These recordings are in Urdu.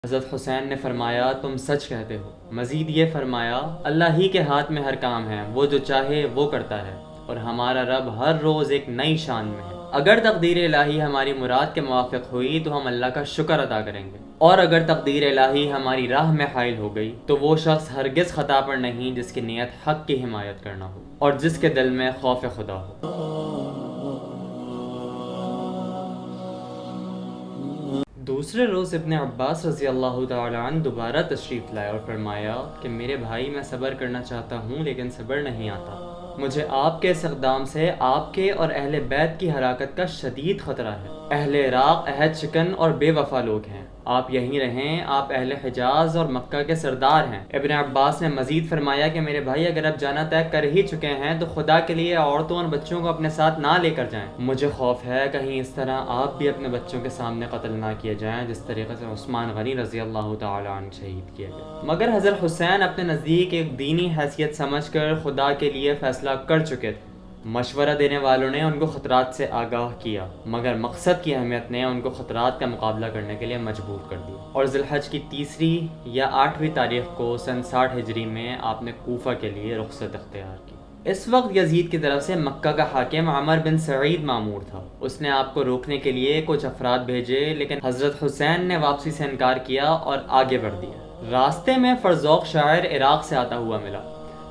حضرت حسین نے فرمایا تم سچ کہتے ہو۔ مزید یہ فرمایا اللہ ہی کے ہاتھ میں ہر کام ہے، وہ جو چاہے وہ کرتا ہے، اور ہمارا رب ہر روز ایک نئی شان میں ہے۔ اگر تقدیر الہی ہماری مراد کے موافق ہوئی تو ہم اللہ کا شکر ادا کریں گے، اور اگر تقدیر الہی ہماری راہ میں حائل ہو گئی تو وہ شخص ہرگز خطا پر نہیں جس کی نیت حق کی حمایت کرنا ہو اور جس کے دل میں خوف خدا ہو۔ دوسرے روز ابن عباس رضی اللہ تعالیٰ عنہ دوبارہ تشریف لائے اور فرمایا کہ میرے بھائی، میں صبر کرنا چاہتا ہوں لیکن صبر نہیں آتا۔ مجھے آپ کے اس اقدام سے آپ کے اور اہل بیت کی ہلاکت کا شدید خطرہ ہے۔ اہل عراق عہد شکن اور بے وفا لوگ ہیں، آپ یہیں رہیں، آپ اہل حجاز اور مکہ کے سردار ہیں۔ ابن عباس نے مزید فرمایا کہ میرے بھائی، اگر آپ جانا طے کر ہی چکے ہیں تو خدا کے لیے عورتوں اور بچوں کو اپنے ساتھ نہ لے کر جائیں۔ مجھے خوف ہے کہیں اس طرح آپ بھی اپنے بچوں کے سامنے قتل نہ کیے جائیں جس طریقے سے عثمان غنی رضی اللہ تعالیٰ عنہ شہید کیے گئے۔ مگر حضرت حسین اپنے نزدیک ایک دینی حیثیت سمجھ کر خدا کے لیے فیصلہ کر چکے تھے۔ مشورہ دینے والوں نے ان کو خطرات سے آگاہ کیا، مگر مقصد کی اہمیت نے ان کو خطرات کا مقابلہ کرنے کے لیے مجبور کر دیا، اور ذی الحج کی 3 یا 8 تاریخ کو سن 60 ہجری میں آپ نے کوفہ کے لیے رخصت اختیار کی۔ اس وقت یزید کی طرف سے مکہ کا حاکم عمر بن سعید مامور تھا۔ اس نے آپ کو روکنے کے لیے کچھ افراد بھیجے، لیکن حضرت حسین نے واپسی سے انکار کیا اور آگے بڑھ دیا۔ راستے میں فرزوق شاعر عراق سے آتا ہوا ملا۔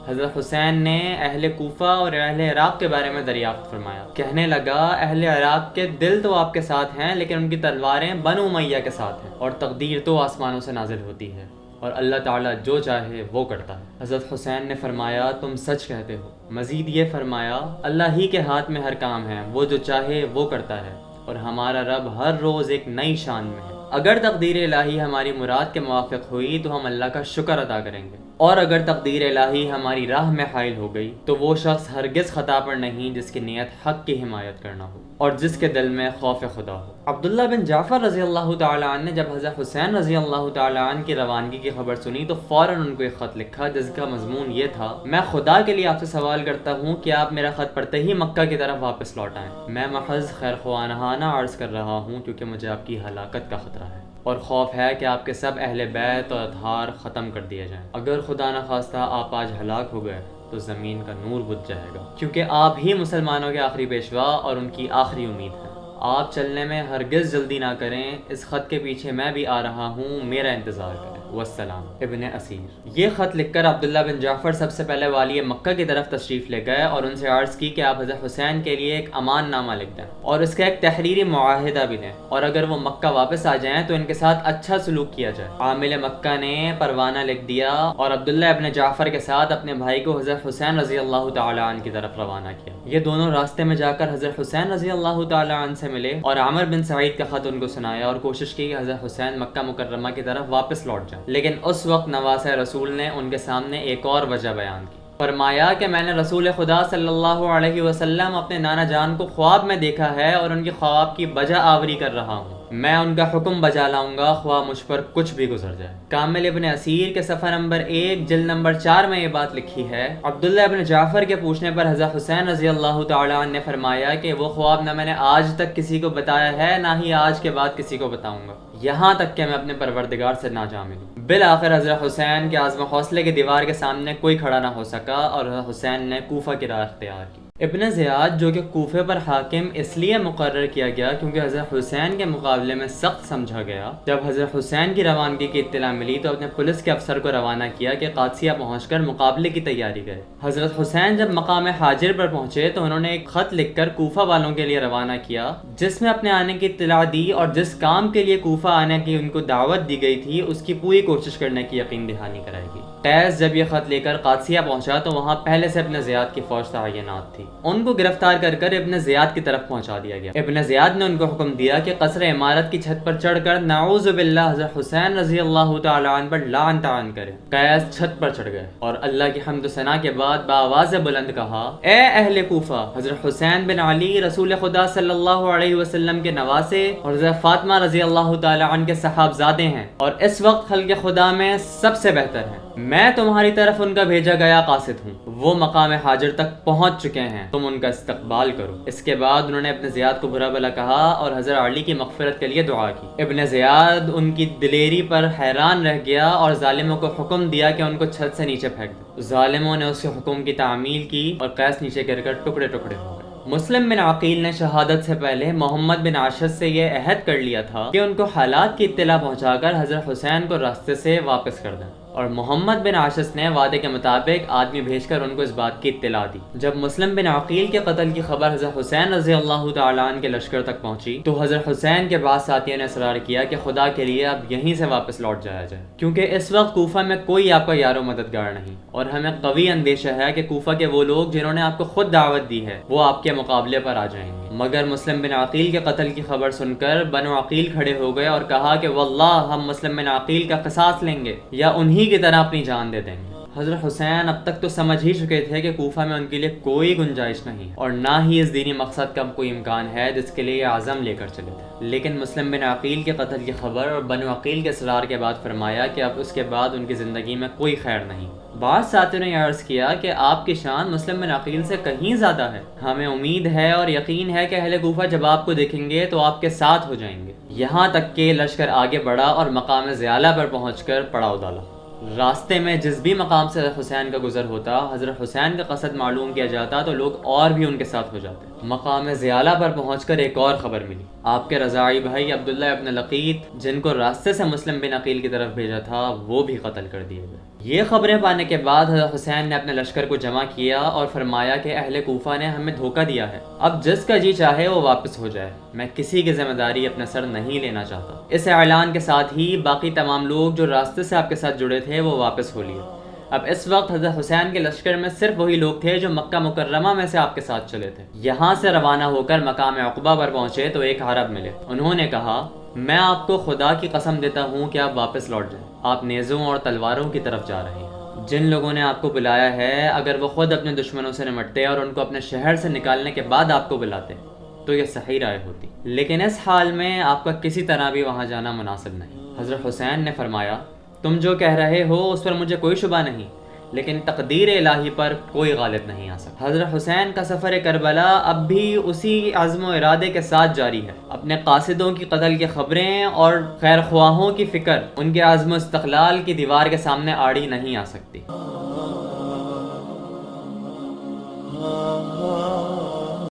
حضرت حسین نے اہل کوفہ اور اہل عراق کے بارے میں دریافت فرمایا۔ کہنے لگا اہل عراق کے دل تو آپ کے ساتھ ہیں، لیکن ان کی تلواریں بنو امیہ کے ساتھ ہیں، اور تقدیر تو آسمانوں سے نازل ہوتی ہے، اور اللہ تعالیٰ جو چاہے وہ کرتا ہے۔ حضرت حسین نے فرمایا تم سچ کہتے ہو۔ مزید یہ فرمایا اللہ ہی کے ہاتھ میں ہر کام ہے، وہ جو چاہے وہ کرتا ہے، اور ہمارا رب ہر روز ایک نئی شان میں ہے۔ اگر تقدیر الہی ہماری مراد کے موافق ہوئی تو ہم اللہ کا شکر ادا کریں گے، اور اگر تقدیر الہی ہماری راہ میں حائل ہو گئی تو وہ شخص ہرگز خطا پر نہیں جس کی نیت حق کی حمایت کرنا ہو اور جس کے دل میں خوف خدا ہو۔ عبداللہ بن جعفر رضی اللہ تعالیٰ عنہ نے جب حضرت حسین رضی اللہ تعالیٰ عنہ کی روانگی کی خبر سنی تو فوراً ان کو ایک خط لکھا جس کا مضمون یہ تھا: میں خدا کے لیے آپ سے سوال کرتا ہوں کہ آپ میرا خط پڑھتے ہی مکہ کی طرف واپس لوٹ آئیں۔ میں محض خیر خواہانہ عرض کر رہا ہوں کیونکہ مجھے آپ کی ہلاکت کا خطرہ ہے، اور خوف ہے کہ آپ کے سب اہل بیت اور اطہار ختم کر دیے جائیں۔ اگر خدا نخواستہ آپ آج ہلاک ہو گئے تو زمین کا نور بجھ جائے گا، کیونکہ آپ ہی مسلمانوں کے آخری پیشوا اور ان کی آخری امید ہیں۔ آپ چلنے میں ہرگز جلدی نہ کریں، اس خط کے پیچھے میں بھی آ رہا ہوں، میرا انتظار کریں۔ والسلام، ابن اسیر۔ یہ خط لکھ کر عبداللہ بن جعفر سب سے پہلے والی مکہ کی طرف تشریف لے گئے اور ان سے عرض کی کہ آپ حضرت حسین کے لیے ایک امان نامہ لکھ دیں اور اس کا ایک تحریری معاہدہ بھی دیں، اور اگر وہ مکہ واپس آ جائیں تو ان کے ساتھ اچھا سلوک کیا جائے۔ عامل مکہ نے پروانہ لکھ دیا اور عبداللہ ابن جعفر کے ساتھ اپنے بھائی کو حضرت حسین رضی اللہ تعالیٰ عنہ کی طرف روانہ کیا۔ یہ دونوں راستے میں جا کر حضرت حسین رضی اللہ تعالیٰ عنہ سے ملے اور عامر بن سعید کا خط ان کو سنایا اور کوشش کی کہ حضرت حسین مکہ مکرمہ کی طرف واپس لوٹ جائیں، لیکن اس وقت نواسہ رسول نے ان کے سامنے ایک اور وجہ بیان کی۔ فرمایا کہ میں نے رسول خدا صلی اللہ علیہ وسلم اپنے نانا جان کو خواب میں دیکھا ہے اور ان کی خواب کی بجا آوری کر رہا ہوں، میں ان کا حکم بجا لاؤں گا خواہ مجھ پر کچھ بھی گزر جائے۔ کامل ابن اسیر کے صفحہ نمبر 1 جلد نمبر 4 میں یہ بات لکھی ہے۔ عبداللہ ابن جعفر کے پوچھنے پر حضرت حسین رضی اللہ تعالیٰ عنہ نے فرمایا کہ وہ خواب نہ میں نے آج تک کسی کو بتایا ہے، نہ ہی آج کے بعد کسی کو بتاؤں گا، یہاں تک کہ میں اپنے پروردگار سے نہ جا ملوں۔ بالآخر حضرت حسین کے عزم و حوصلے کی دیوار کے سامنے کوئی کھڑا نہ ہو سکا اور حضرت حسین نے کوفہ کی راہ اختیار کی۔ ابن زیاد جو کہ کوفے پر حاکم اس لیے مقرر کیا گیا کیونکہ حضرت حسین کے مقابلے میں سخت سمجھا گیا، جب حضرت حسین کی روانگی کی اطلاع ملی تو اپنے پولیس کے افسر کو روانہ کیا کہ قادسیہ پہنچ کر مقابلے کی تیاری کرے۔ حضرت حسین جب مقام حاجر پر پہنچے تو انہوں نے ایک خط لکھ کر کوفہ والوں کے لیے روانہ کیا جس میں اپنے آنے کی اطلاع دی اور جس کام کے لیے کوفہ آنے کی ان کو دعوت دی گئی تھی اس کی پوری کوشش کرنے کی یقین دہانی کرائی گئی۔ قیس جب یہ خط لے کر قادسیہ پہنچا تو وہاں پہلے سے ابن زیاد کی فوج تعینات تھی، ان کو گرفتار کر کر ابن زیاد کی طرف پہنچا دیا گیا۔ ابن زیاد نے ان کو حکم دیا کہ قصر عمارت کی چھت پر چڑھ کر نعوذ باللہ حضرت حسین رضی اللہ تعالیٰ عنہ پر لعن طعن کرے۔ قیس چھت پر چڑھ گئے اور اللہ کی حمد و ثنا کے بعد بآواز بلند کہا: اے اہل کوفہ، حضرت حسین بن علی رسول خدا صلی اللہ علیہ وسلم کے نواسے اور حضرت فاطمہ رضی اللہ تعالیٰ عنہ کے صحابزادے ہیں اور اس وقت خلق خدا میں سب سے بہتر ہیں۔ میں تمہاری طرف ان کا بھیجا گیا قاصد ہوں، وہ مقام حاجر تک پہنچ چکے ہیں ہیں، تم ان کا استقبال کرو۔ اس کے بعد انہوں نے ابن زیاد کو برا بھلا کہا اور حضرت علی کی مغفرت کے لیے دعا کی۔ ابن زیاد ان کی دلیری پر حیران رہ گیا اور ظالموں کو حکم دیا کہ ان کو چھت سے نیچے پھینک دو۔ ظالموں نے اس کے حکم کی تعمیل کی اور قیس نیچے گر کر ٹکڑے ٹکڑے ہو گئے۔ مسلم بن عقیل نے شہادت سے پہلے محمد بن عاشد سے یہ عہد کر لیا تھا کہ ان کو حالات کی اطلاع پہنچا کر حضرت حسین کو راستے سے واپس کر دیں، اور محمد بن عاشد نے وعدے کے مطابق آدمی بھیج کر ان کو اس بات کی اطلاع دی۔ جب مسلم بن عقیل کے قتل کی خبر حضرت حسین رضی اللہ تعالیٰ عنہ کے لشکر تک پہنچی تو حضرت حسین کے بعد ساتھیوں نے اصرار کیا کہ خدا کے لیے اب یہیں سے واپس لوٹ جایا جائے، کیونکہ اس وقت کوفہ میں کوئی آپ کا یار و مددگار نہیں، اور ہمیں قوی اندیشہ ہے کہ کوفہ کے وہ لوگ جنہوں نے آپ کو خود دعوت دی ہے وہ آپ کے مقابلے پر آ جائیں گے۔ مگر مسلم بن عقیل کے قتل کی خبر سن کر بنو عقیل کھڑے ہو گئے اور کہا کہ واللہ ہم مسلم بن عقیل کا قصاص لیں گے یا انہی کی طرح اپنی جان دے دیں گے۔ حضرت حسین اب تک تو سمجھ ہی چکے تھے کہ کوفہ میں ان کے لیے کوئی گنجائش نہیں اور نہ ہی اس دینی مقصد کا کوئی امکان ہے جس کے لیے یہ عزم لے کر چلے تھے، لیکن مسلم بن عقیل کے قتل کی خبر اور بنو عقیل کے اصرار کے بعد فرمایا کہ اب اس کے بعد ان کی زندگی میں کوئی خیر نہیں۔ بعض ساتھیوں نے یہ عرض کیا کہ آپ کی شان مسلم بن عقیل سے کہیں زیادہ ہے، ہمیں امید ہے اور یقین ہے کہ اہل کوفہ جب آپ کو دیکھیں گے تو آپ کے ساتھ ہو جائیں گے۔ یہاں تک کہ لشکر آگے بڑھا اور مقام زیالہ پر پہنچ کر پڑاؤ ڈالا۔ راستے میں جس بھی مقام سے حضرت حسین کا گزر ہوتا، حضرت حسین کا قصد معلوم کیا جاتا تو لوگ اور بھی ان کے ساتھ ہو جاتے۔ مقام زیالہ پر پہنچ کر ایک اور خبر ملی، آپ کے رضاعی بھائی عبداللہ ابن لقیط جن کو راستے سے مسلم بن عقیل کی طرف بھیجا تھا وہ بھی قتل کر دیے گئے۔ یہ خبریں پانے کے بعد حضرت حسین نے اپنے لشکر کو جمع کیا اور فرمایا کہ اہل کوفہ نے ہمیں دھوکہ دیا ہے، اب جس کا جی چاہے وہ واپس ہو جائے، میں کسی کی ذمہ داری اپنے سر نہیں لینا چاہتا۔ اس اعلان کے ساتھ ہی باقی تمام لوگ جو راستے سے آپ کے ساتھ جڑے تھے وہ واپس ہو لیے۔ اب اس وقت حضرت حسین کے لشکر میں صرف وہی لوگ تھے جو مکہ مکرمہ میں سے آپ کے ساتھ چلے تھے۔ یہاں سے روانہ ہو کر مقام عقبہ پر پہنچے تو ایک عرب ملے، انہوں نے کہا میں آپ کو خدا کی قسم دیتا ہوں کہ آپ واپس لوٹ جائیں، آپ نیزوں اور تلواروں کی طرف جا رہے ہیں۔ جن لوگوں نے آپ کو بلایا ہے اگر وہ خود اپنے دشمنوں سے نمٹتے اور ان کو اپنے شہر سے نکالنے کے بعد آپ کو بلاتے تو یہ صحیح رائے ہوتی، لیکن اس حال میں آپ کا کسی طرح بھی وہاں جانا مناسب نہیں۔ حضرت حسین نے فرمایا تم جو کہہ رہے ہو اس پر مجھے کوئی شبہ نہیں، لیکن تقدیر الہی پر کوئی غالب نہیں آ سکتا۔ حضرت حسین کا سفر کربلا اب بھی اسی عزم و ارادے کے ساتھ جاری ہے۔ اپنے قاصدوں کی قتل کی خبریں اور خیر خواہوں کی فکر ان کے عزم و استقلال کی دیوار کے سامنے آڑی نہیں آ سکتی۔